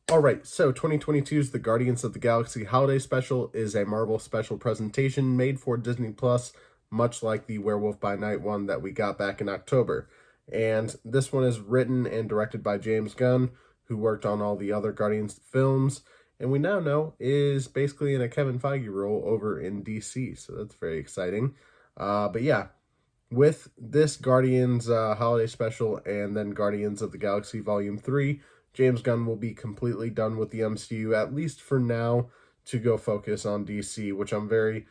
All right, so 2022's The Guardians of the Galaxy Holiday Special is a Marvel special presentation made for Disney Plus, much like the Werewolf by Night one that we got back in October. And this one is written and directed by James Gunn, who worked on all the other Guardians films, and we now know is basically in a Kevin Feige role over in DC, so that's very exciting. But yeah, with this Guardians holiday special and then Guardians of the Galaxy Volume 3, James Gunn will be completely done with the MCU, at least for now, to go focus on DC, which I'm very,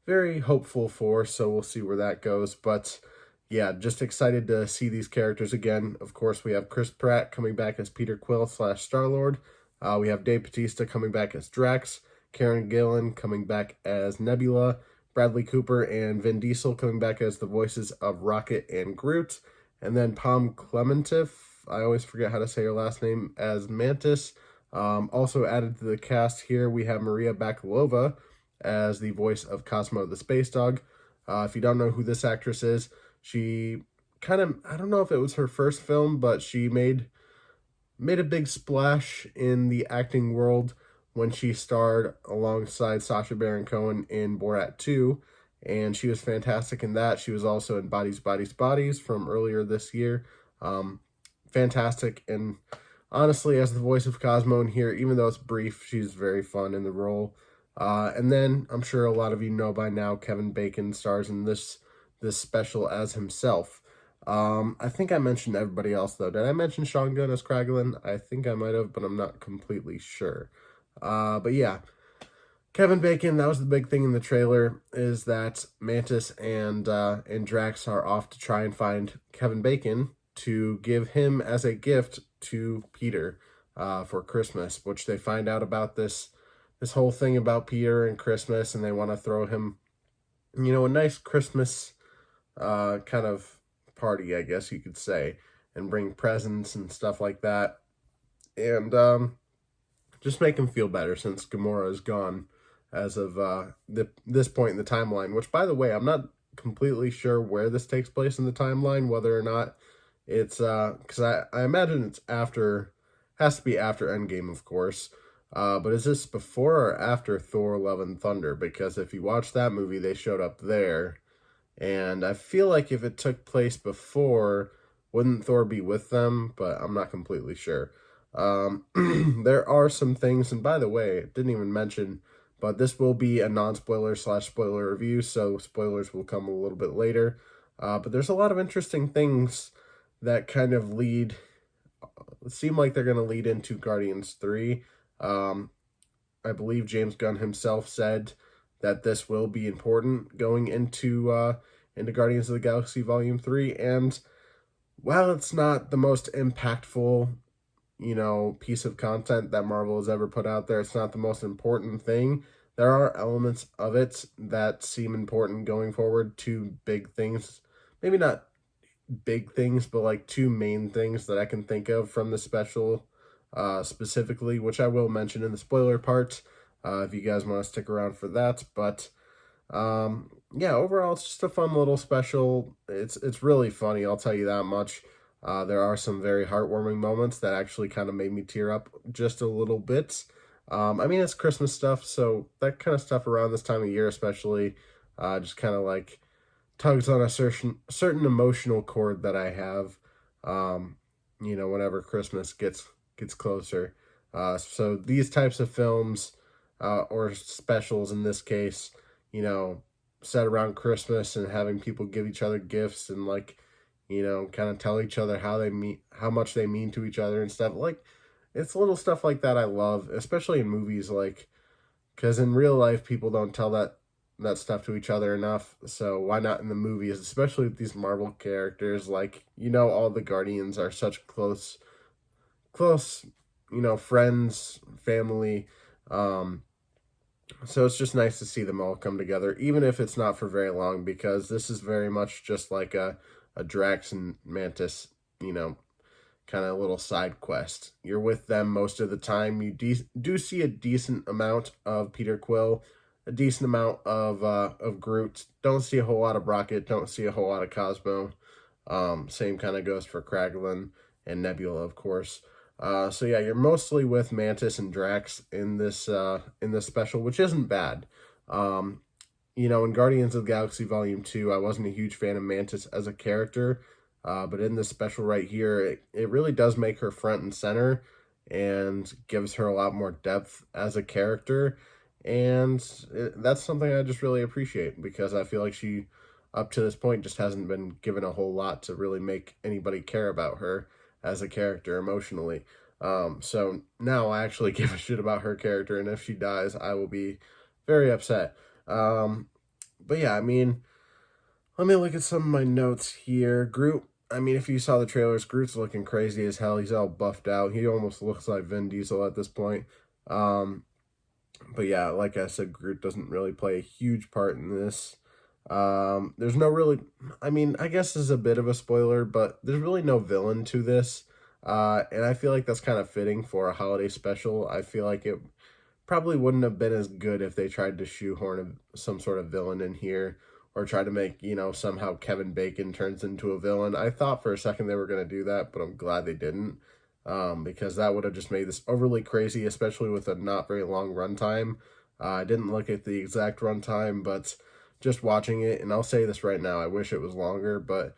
very hopeful for. So we'll see where that goes. But yeah, just excited to see these characters again. Of course, we have Chris Pratt coming back as Peter Quill slash Star-Lord. We have Dave Bautista coming back as Drax. Karen Gillan coming back as Nebula. Bradley Cooper and Vin Diesel coming back as the voices of Rocket and Groot. And then Pom Klementieff, I always forget how to say her last name, as Mantis. Also added to the cast here, we have Maria Bakalova as the voice of Cosmo the Space Dog. If you don't know who this actress is, she I don't know if it was her first film, but she made a big splash in the acting world when she starred alongside Sacha Baron Cohen in Borat 2, and she was fantastic in that. She was also in Bodies, Bodies, Bodies from earlier this year. Fantastic, and honestly, as the voice of Cosmo in here, even though it's brief, she's very fun in the role. And then, I'm sure a lot of you know by now, Kevin Bacon stars in this special as himself. I think I mentioned everybody else, though. Did I mention Sean Gunn as Kraglin? I think I might have, but I'm not completely sure. But yeah, Kevin Bacon, that was the big thing in the trailer, is that Mantis and Drax are off to try and find Kevin Bacon to give him as a gift to Peter for Christmas, which they find out about this whole thing about Peter and Christmas, and they want to throw him, a nice Christmas kind of party, I guess you could say, and bring presents and stuff like that. And just make him feel better since Gamora is gone as of this point in the timeline, which, by the way, I'm not completely sure where this takes place in the timeline, whether or not it's, because I imagine it's after, has to be after Endgame, of course, but is this before or after Thor Love and Thunder? Because if you watch that movie, they showed up there, and I feel like if it took place before, wouldn't Thor be with them? But I'm not completely sure. There are some things, and by the way, didn't even mention, but this will be a non-spoiler slash spoiler review, so spoilers will come a little bit later. But there's a lot of interesting things that kind of seem like they're going to lead into Guardians 3. I believe James Gunn himself said that this will be important going into Guardians of the Galaxy Volume 3, and while it's not the most impactful piece of content that Marvel has ever put out there, it's not the most important thing. There are elements of it that seem important going forward. Two big things, maybe not big things, but like two main things that I can think of from the special specifically, which I will mention in the spoiler part if you guys want to stick around for that. But yeah, overall, it's just a fun little special. It's really funny, I'll tell you that much. There are some very heartwarming moments that actually kind of made me tear up just a little bit. I mean, it's Christmas stuff, so that kind of stuff around this time of year especially just kind of like tugs on a certain emotional chord that I have, whenever Christmas gets closer. So these types of films, or specials in this case, set around Christmas and having people give each other gifts and like, kind of tell each other how much they mean to each other and stuff. Like, it's little stuff like that I love, especially in movies, like, because in real life people don't tell that stuff to each other enough. So why not in the movies, especially with these Marvel characters? Like, all the Guardians are such close, friends, family. So it's just nice to see them all come together, even if it's not for very long, because this is very much just like a Drax and Mantis, kind of little side quest. You're with them most of the time. You do see a decent amount of Peter Quill, a decent amount of Groot. Don't see a whole lot of Rocket. Don't see a whole lot of Cosmo. Same kind of goes for Kraglin and Nebula, of course. So yeah, you're mostly with Mantis and Drax in this special, which isn't bad. Um, in Guardians of the Galaxy Volume 2, I wasn't a huge fan of Mantis as a character, but in this special right here, it really does make her front and center and gives her a lot more depth as a character. And that's something I just really appreciate because I feel like she, up to this point, just hasn't been given a whole lot to really make anybody care about her as a character emotionally. So now I actually give a shit about her character, and if she dies, I will be very upset. But yeah, I mean, let me look at some of my notes here. Groot, I mean, if you saw the trailers, Groot's looking crazy as hell. He's all buffed out. He almost looks like Vin Diesel at this point. Um, but yeah, like I said, Groot doesn't really play a huge part in this. There's no really, I mean, I guess this is a bit of a spoiler, but there's really no villain to this. And I feel like that's kind of fitting for a holiday special. I feel like it probably wouldn't have been as good if they tried to shoehorn some sort of villain in here or try to make, somehow Kevin Bacon turns into a villain. I thought for a second they were going to do that, but I'm glad they didn't, because that would have just made this overly crazy, especially with a not very long runtime. I didn't look at the exact runtime, but just watching it, and I'll say this right now, I wish it was longer, but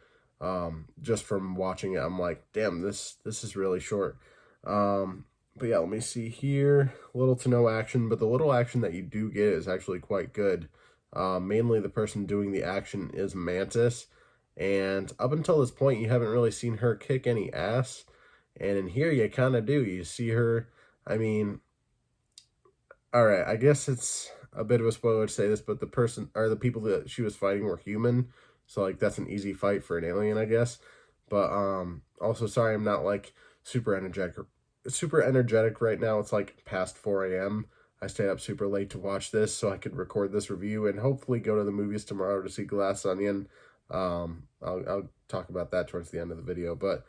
just from watching it, I'm like, damn, this is really short. But yeah, let me see here. Little to no action, but the little action that you do get is actually quite good. Mainly the person doing the action is Mantis, and up until this point, you haven't really seen her kick any ass. And in here, you kind of do. You see her, I mean, all right, I guess it's a bit of a spoiler to say this, but the person, or the people that she was fighting were human. So, like, that's an easy fight for an alien, I guess. But, also, sorry, I'm not, like, super energetic right now. It's like past 4 a.m. I stayed up super late to watch this so I could record this review and hopefully go to the movies tomorrow to see Glass Onion. I'll talk about that towards the end of the video, but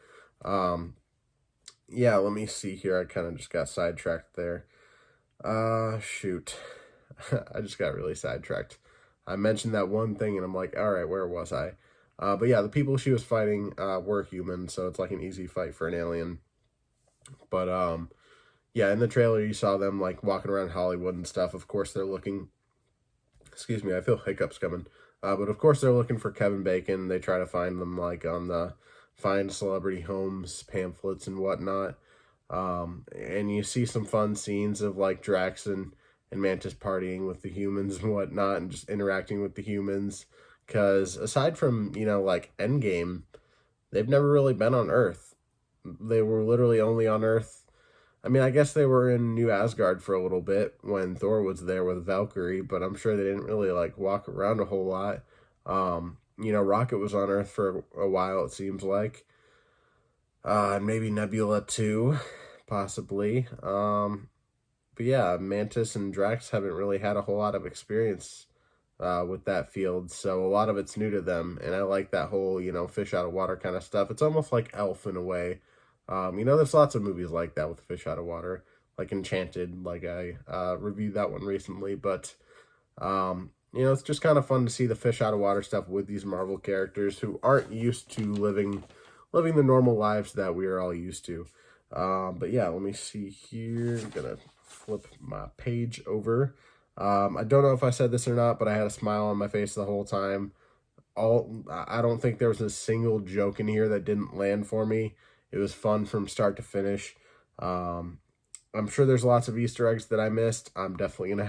yeah, let me see here. I kind of just got sidetracked there. Shoot. I just got really sidetracked. I mentioned that one thing and I'm like, all right, where was I? But yeah, the people she was fighting were human, so it's like an easy fight for an alien. But yeah, in the trailer you saw them like walking around Hollywood and stuff. Of course they're looking, excuse me, I feel hiccups coming. But of course they're looking for Kevin Bacon. They try to find them like on the Find Celebrity Homes pamphlets and whatnot. And you see some fun scenes of like Drax and Mantis partying with the humans and whatnot and just interacting with the humans. Because aside from, like Endgame, they've never really been on Earth. They were literally only on Earth. I mean, I guess they were in New Asgard for a little bit when Thor was there with Valkyrie, but I'm sure they didn't really like walk around a whole lot. Rocket was on Earth for a while, it seems like. Maybe Nebula too, possibly. But yeah, Mantis and Drax haven't really had a whole lot of experience with that field, so a lot of it's new to them, and I like that whole, fish out of water kind of stuff. It's almost like Elf in a way. There's lots of movies like that with fish out of water, like Enchanted, like I reviewed that one recently, but, it's just kind of fun to see the fish out of water stuff with these Marvel characters who aren't used to living the normal lives that we are all used to. But yeah, let me see here. I'm gonna flip my page over. I don't know if I said this or not, but I had a smile on my face the whole time. I don't think there was a single joke in here that didn't land for me. It was fun from start to finish. I'm sure there's lots of Easter eggs that I missed. I'm definitely gonna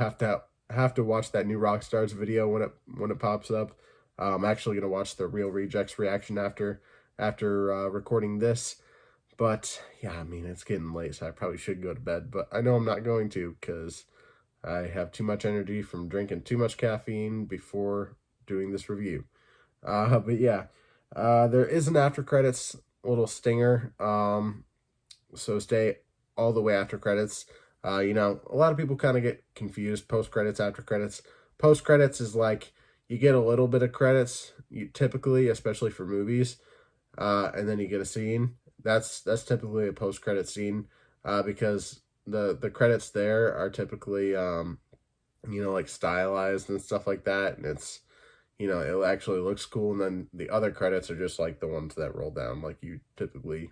have to watch that new Rockstars video when it pops up. I'm actually gonna watch the Real Rejects reaction after recording this. But yeah, I mean, it's getting late, so I probably should go to bed. But I know I'm not going to because I have too much energy from drinking too much caffeine before doing this review. But yeah, there is an after credits little stinger. So stay all the way after credits. A lot of people kind of get confused. Post credits, after credits. Post credits is like you get a little bit of credits, typically, especially for movies, and then you get a scene. That's typically a post credit scene, because the credits there are typically like stylized and stuff like that, and it's it actually looks cool, and then the other credits are just like the ones that roll down like you typically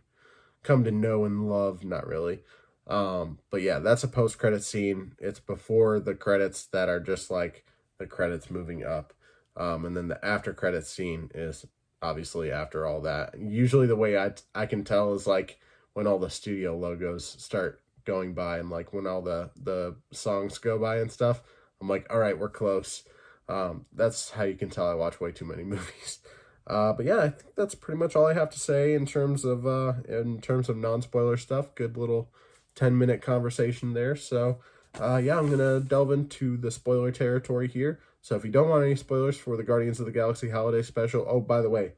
come to know and love. Not really. But yeah, that's a post-credit scene. It's before the credits that are just like the credits moving up. And then the after credits scene is obviously after all that. Usually the way I can tell is like when all the studio logos start going by, and like when all the songs go by and stuff. I'm like, all right, we're close. That's how you can tell I watch way too many movies. But yeah, I think that's pretty much all I have to say in terms of non-spoiler stuff. Good little 10-minute conversation there. So yeah, I'm gonna delve into the spoiler territory here. So if you don't want any spoilers for the Guardians of the Galaxy holiday special, oh, by the way,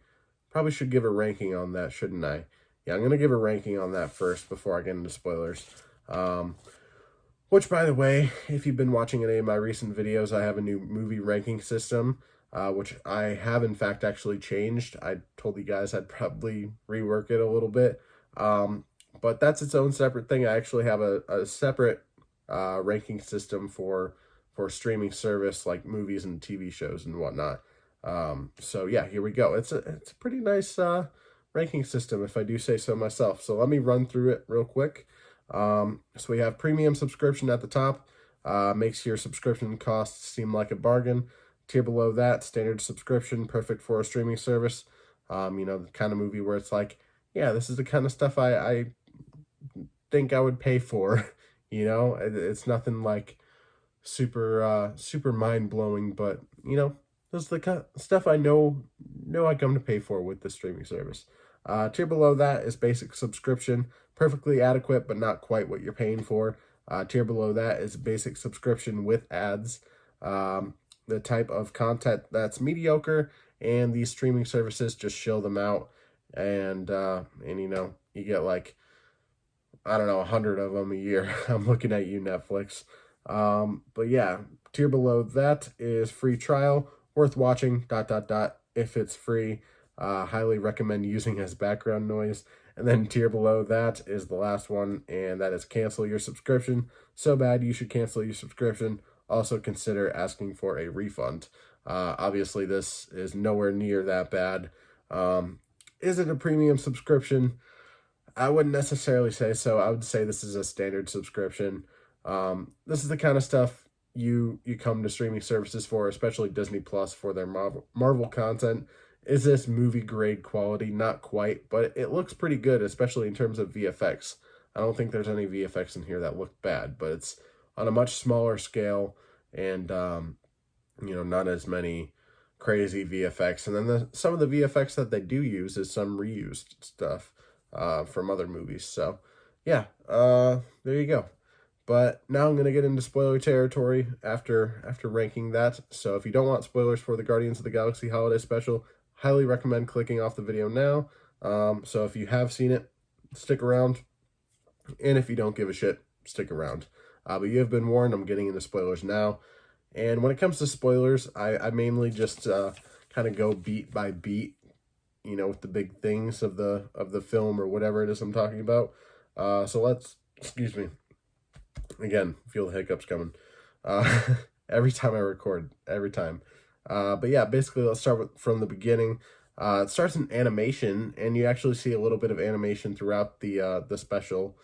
probably should give a ranking on that, shouldn't I? Yeah, I'm gonna give a ranking on that first before I get into spoilers. Which, by the way, if you've been watching any of my recent videos, I have a new movie ranking system, which I have, in fact, actually changed. I told you guys I'd probably rework it a little bit, but that's its own separate thing. I actually have a separate ranking system for streaming service, like movies and TV shows and whatnot. So, yeah, here we go. It's a pretty nice ranking system, if I do say so myself. So let me run through it real quick. So we have premium subscription at the top, makes your subscription costs seem like a bargain. Tier below that, standard subscription, perfect for a streaming service. The kind of movie where it's like, yeah, this is the kind of stuff I think I would pay for. It's nothing like super mind-blowing, but this is the kind of stuff I know I come to pay for with the streaming service. Tier below that is basic subscription, perfectly adequate, but not quite what you're paying for. Tier below that is basic subscription with ads. The type of content that's mediocre, and these streaming services just show them out, and you get like, I don't know, 100 of them a year. I'm looking at you, Netflix. But yeah, tier below that is free trial, worth watching, ... if it's free. Highly recommend using as background noise. And then tier below that is the last one, and that is cancel your subscription. So bad you should cancel your subscription. Also consider asking for a refund. Obviously, this is nowhere near that bad. Is it a premium subscription? I wouldn't necessarily say so. I would say this is a standard subscription. This is the kind of stuff you come to streaming services for, especially Disney Plus, for their Marvel content. Is this movie grade quality? Not quite, but it looks pretty good, especially in terms of VFX. I don't think there's any VFX in here that look bad, but it's on a much smaller scale, and not as many crazy VFX. And then some of the VFX that they do use is some reused stuff from other movies. So yeah, there you go. But now I'm going to get into spoiler territory after ranking that. So if you don't want spoilers for the Guardians of the Galaxy holiday special, highly recommend clicking off the video now. So if you have seen it, stick around. And if you don't give a shit, stick around. But you have been warned. I'm getting into spoilers now. And when it comes to spoilers, I mainly just kind of go beat by beat, with the big things of the film or whatever it is I'm talking about. So let's, excuse me. Again, feel the hiccups coming. Every time I record, every time. But yeah, basically, let's start from the beginning. It starts in animation, and you actually see a little bit of animation throughout the special,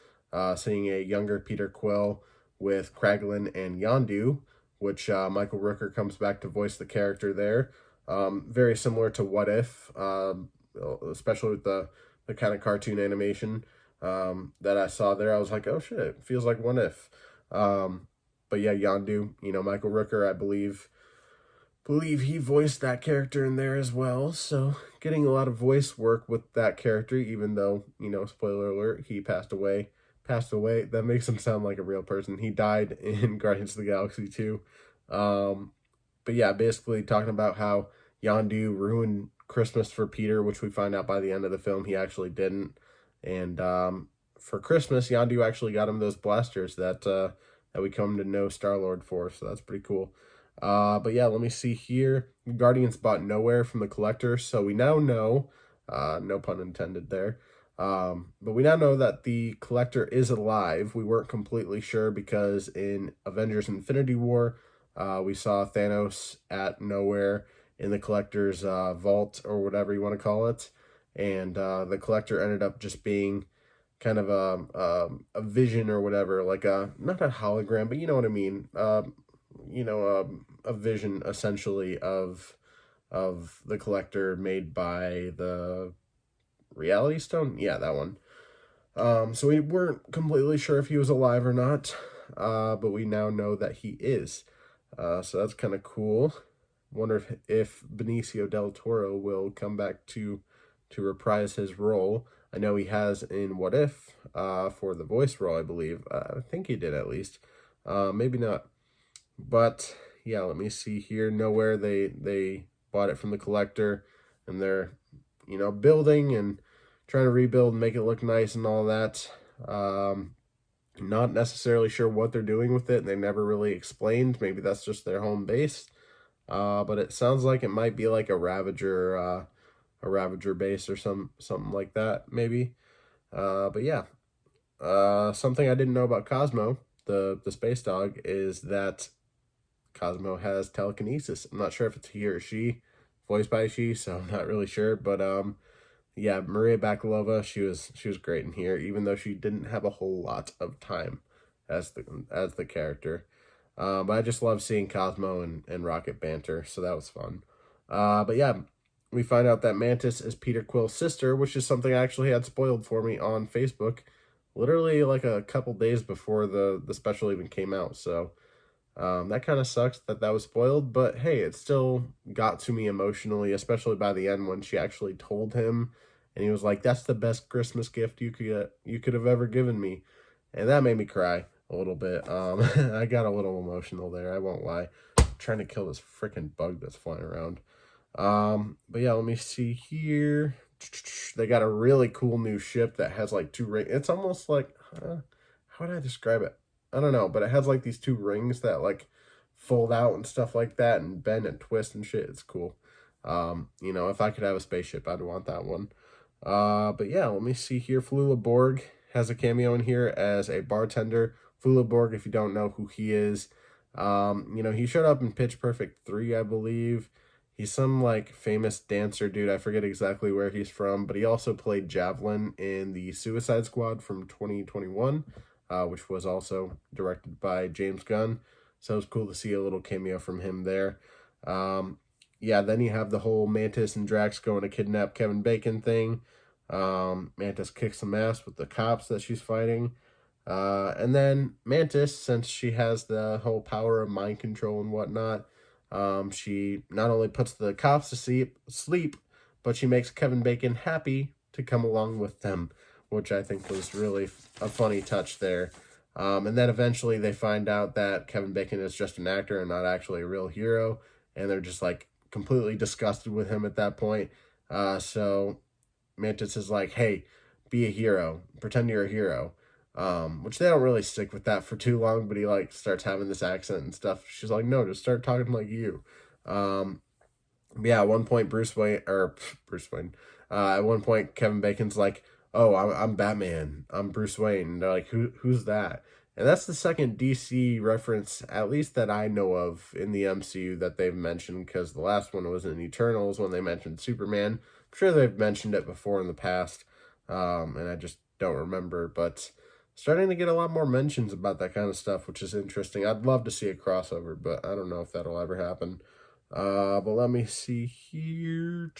seeing a younger Peter Quill with Kraglin and Yondu, which Michael Rooker comes back to voice the character there. Very similar to What If, especially with the kind of cartoon animation that I saw there. I was like, oh shit, it feels like What If. But yeah, Yondu, Michael Rooker, I believe he voiced that character in there as well. So getting a lot of voice work with that character, even though, spoiler alert, he passed away. That makes him sound like a real person. He died in Guardians of the Galaxy 2. But yeah, basically talking about how Yondu ruined Christmas for Peter, which we find out by the end of the film he actually didn't. And for Christmas, Yondu actually got him those blasters that we come to know Star-Lord for, so that's pretty cool. But yeah, let me see here. Guardians bought Nowhere from the Collector, so we now know, no pun intended there, but we now know that the Collector is alive. We weren't completely sure because in Avengers Infinity War, we saw Thanos at Nowhere in the Collector's vault, or whatever you want to call it, and the Collector ended up just being kind of a vision or whatever, like a not a hologram, but you know what I mean. A vision essentially of the collector made by the Reality Stone. Yeah, that one. So we weren't completely sure if he was alive or not, but we now know that he is. So that's kind of cool. Wonder if Benicio del Toro will come back to reprise his role. I know he has in What If for the voice role, I believe. I think he did at least. Maybe not. But yeah, let me see here. Nowhere they bought it from the collector, and they're building and trying to rebuild and make it look nice and all that. Not necessarily sure what they're doing with it, and they never really explained. Maybe that's just their home base. But it sounds like it might be like a Ravager base or something like that, maybe. But yeah, something I didn't know about Cosmo, the space dog, is that Cosmo has telekinesis. I'm not sure if it's he or she, voiced by she, so I'm not really sure. But yeah, Maria Bakalova, she was great in here, even though she didn't have a whole lot of time as the character. But I just love seeing Cosmo and Rocket banter, so that was fun. But yeah, we find out that Mantis is Peter Quill's sister, which is something I actually had spoiled for me on Facebook, literally like a couple days before the special even came out. So that kind of sucks that was spoiled, but hey, it still got to me emotionally, especially by the end when she actually told him, and he was like, "That's the best Christmas gift you could have ever given me," and that made me cry a little bit. I got a little emotional there. I won't lie. I'm trying to kill this freaking bug that's flying around. But yeah, let me see here. They got a really cool new ship that has like two rings. It's almost like, how would I describe it? I don't know, but it has like these two rings that like fold out and stuff like that and bend and twist and shit. It's cool. If I could have a spaceship, I'd want that one. But yeah, let me see here. Flula Borg has a cameo in here as a bartender. Flula Borg, if you don't know who he is, he showed up in Pitch Perfect 3, I believe. He's some like famous dancer dude. I forget exactly where he's from, but he also played Javelin in the Suicide Squad from 2021, which was also directed by James Gunn. So it was cool to see a little cameo from him there. Yeah, then you have the whole Mantis and Drax going to kidnap Kevin Bacon thing. Mantis kicks some ass with the cops that she's fighting. And then Mantis, since she has the whole power of mind control and whatnot, she not only puts the cops to sleep, but she makes Kevin Bacon happy to come along with them, which I think was really a funny touch there. And then eventually they find out that Kevin Bacon is just an actor and not actually a real hero, and they're just like completely disgusted with him at that point. So Mantis is like, "Hey, be a hero. Pretend you're a hero." Which they don't really stick with that for too long, but he like starts having this accent and stuff. She's like, "No, just start talking like you." Yeah, at one point Bruce Wayne. At one point Kevin Bacon's like, "Oh, I'm Batman. I'm Bruce Wayne." And they're like, "Who's that?" And that's the second DC reference, at least that I know of in the MCU, that they've mentioned, because the last one was in Eternals when they mentioned Superman. I'm sure they've mentioned it before in the past, and I just don't remember, but starting to get a lot more mentions about that kind of stuff, which is interesting. I'd love to see a crossover, but I don't know if that'll ever happen. But let me see here.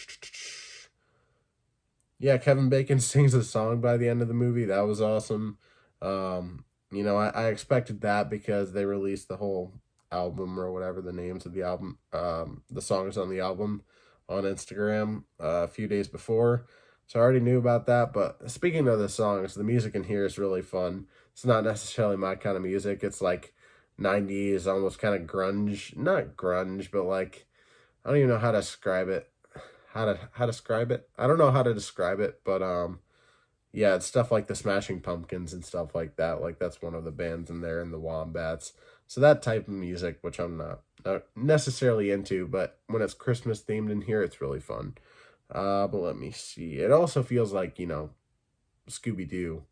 Yeah, Kevin Bacon sings a song by the end of the movie. That was awesome. I expected that because they released the whole album or whatever the names of the album, the songs on the album on Instagram a few days before. So I already knew about that. But speaking of the songs, the music in here is really fun. It's not necessarily my kind of music. It's like 90s, almost kind of grunge. Not grunge, but like, I don't even know how to describe it. How to describe it? I don't know how to describe it, but yeah, it's stuff like the Smashing Pumpkins and stuff like that. Like that's one of the bands in there, and the Wombats. So that type of music, which I'm not necessarily into, but when it's Christmas themed in here, it's really fun. But let me see. It also feels like, Scooby Doo,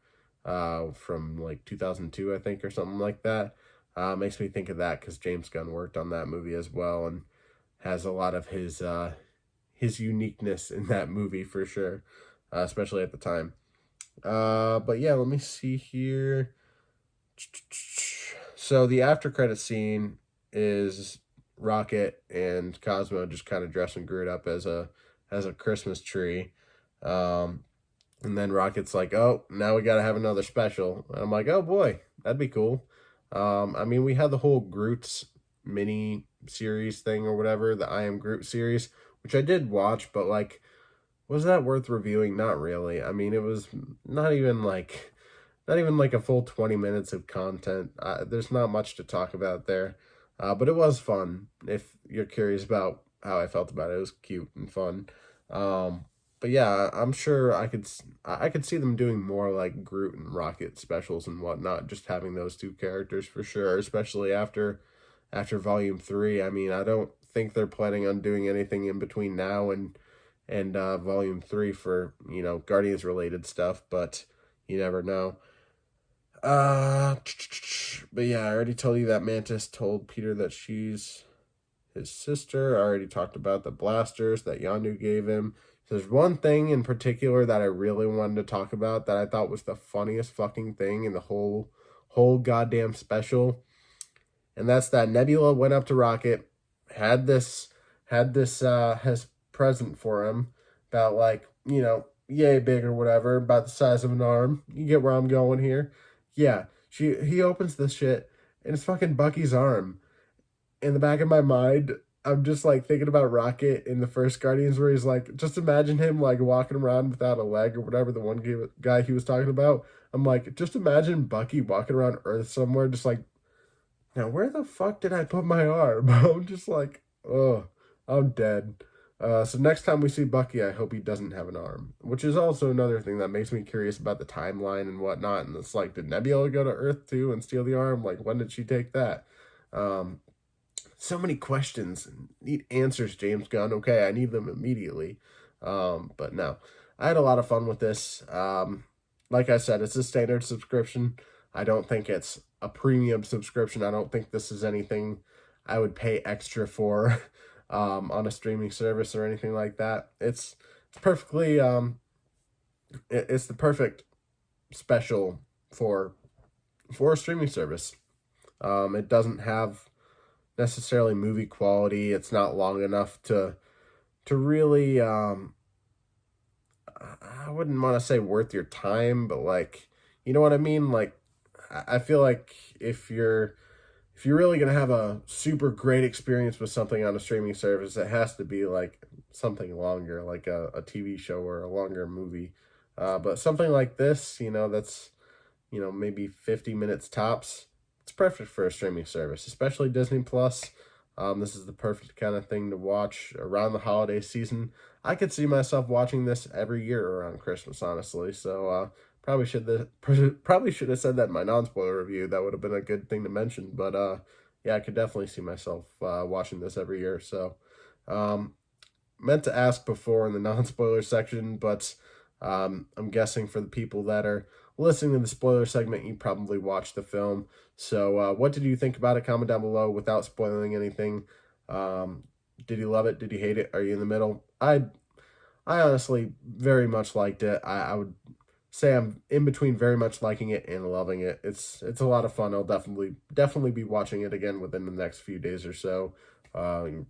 from like 2002, I think, or something like that. Makes me think of that because James Gunn worked on that movie as well, and has a lot of his uniqueness in that movie for sure, especially at the time. But yeah, let me see here. So the after credit scene is Rocket and Cosmo just kind of dressing Groot up as a Christmas tree. Um, and then Rocket's like, "Oh, now we gotta have another special." And I'm like, "Oh boy, that'd be cool." I mean, we had the whole Groot's mini series thing or whatever, the I Am Groot series, which I did watch, but like, was that worth reviewing? Not really. I mean, it was not even like not even like a full 20 minutes of content. There's not much to talk about there. But it was fun. If you're curious about how I felt about it, it was cute and fun. Um, but yeah, I'm sure I could see them doing more like Groot and Rocket specials and whatnot, just having those two characters for sure, especially after Volume 3. I mean, I don't think they're planning on doing anything in between now and Volume 3 for, Guardians related stuff, but you never know. Uh, but yeah, I already told you that Mantis told Peter that she's his sister. I already talked about the blasters that Yondu gave him. There's one thing in particular that I really wanted to talk about that I thought was the funniest fucking thing in the whole goddamn special, and that's that Nebula went up to Rocket, had this present for him about like yay big or whatever, about the size of an arm. You get where I'm going here? Yeah, he opens this shit and it's fucking Bucky's arm. In the back of my mind, I'm just like thinking about Rocket in the first Guardians where he's like, just imagine him like walking around without a leg or whatever, the one guy he was talking about. I'm like, just imagine Bucky walking around Earth somewhere, just like, now, where the fuck did I put my arm? I'm just like, oh, I'm dead. So next time we see Bucky, I hope he doesn't have an arm, which is also another thing that makes me curious about the timeline and whatnot. And it's like, did Nebula go to Earth too and steal the arm? Like, when did she take that? Um, so many questions. Need answers, James Gunn. Okay, I need them immediately. But no, I had a lot of fun with this. Like I said, it's a standard subscription. I don't think it's a premium subscription. I don't think this is anything I would pay extra for on a streaming service or anything like that. It's perfectly it's the perfect special for a streaming service. It doesn't have necessarily movie quality. It's not long enough to really I wouldn't want to say worth your time, but like you know what I mean? Like I feel like if you're really gonna have a super great experience with something on a streaming service, it has to be like something longer, like a TV show or a longer movie. But something like this, that's maybe 50 minutes tops. It's perfect for a streaming service, especially Disney Plus. This is the perfect kind of thing to watch around the holiday season. I could see myself watching this every year around Christmas, honestly. So probably should have said that in my non-spoiler review. That would have been a good thing to mention. But yeah, I could definitely see myself watching this every year. So um, meant to ask before in the non-spoiler section, but I'm guessing for the people that are listening to the spoiler segment, you probably watched the film. So what did you think about it? Comment down below without spoiling anything. Did you love it? Did you hate it? Are you in the middle? I honestly very much liked it. I would say I'm in between very much liking it and loving it. It's a lot of fun. I'll definitely be watching it again within the next few days or so.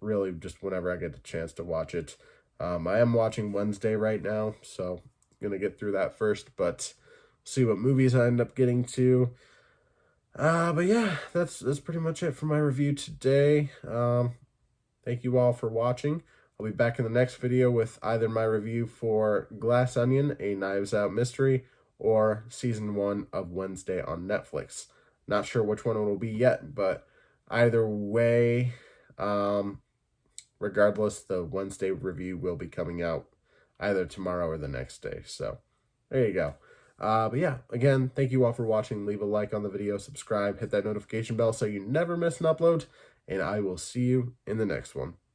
Really just whenever I get the chance to watch it. I am watching Wednesday right now, so gonna get through that first, but see what movies I end up getting to. But yeah, that's pretty much it for my review today. Thank you all for watching. I'll be back in the next video with either my review for Glass Onion, a Knives Out mystery, or Season 1 of Wednesday on Netflix. Not sure which one it will be yet, but either way, regardless, the Wednesday review will be coming out either tomorrow or the next day. So there you go. But yeah, again, thank you all for watching. Leave a like on the video, subscribe, hit that notification bell so you never miss an upload, and I will see you in the next one.